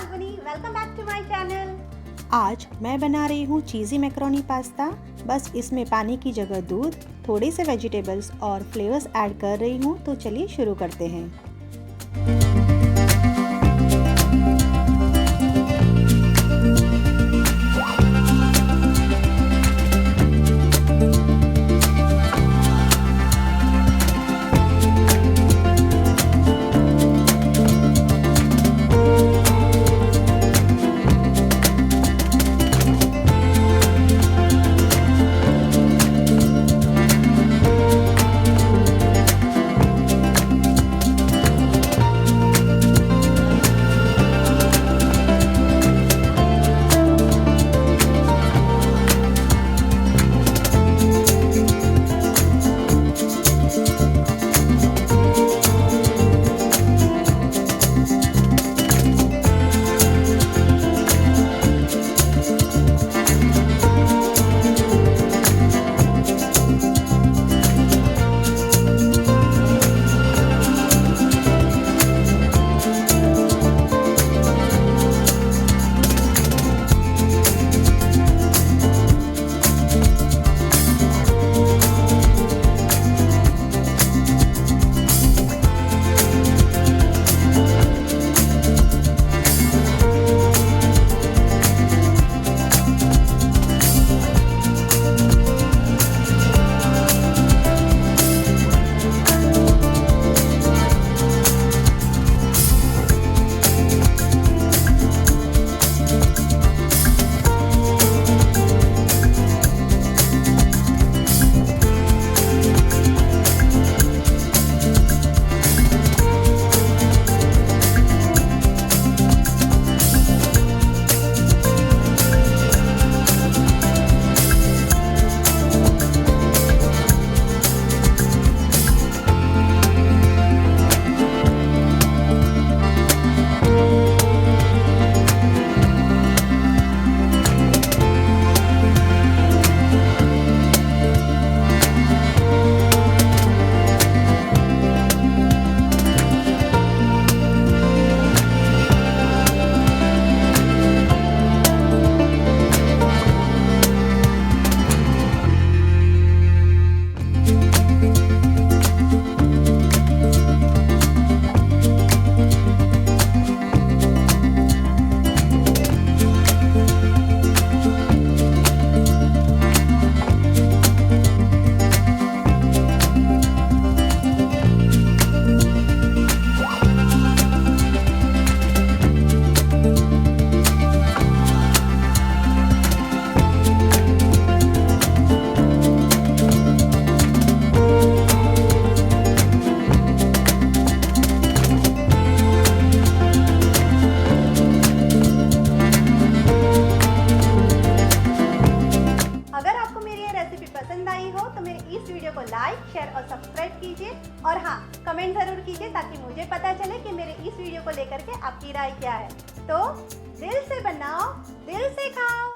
Falguni, welcome back to my channel. आज मैं बना रही हूँ चीज़ी मैकरोनी पास्ता। बस इसमें पानी की जगह दूध, थोड़े से वेजिटेबल्स और फ्लेवर्स ऐड कर रही हूँ। तो चलिए शुरू करते हैं। पसंद आई हो तो मेरे इस वीडियो को लाइक, शेयर और सब्सक्राइब कीजिए और हाँ, कमेंट ज़रूर कीजिए ताकि मुझे पता चले कि मेरे इस वीडियो को लेकर के आपकी राय क्या है। तो दिल से बनाओ, दिल से खाओ।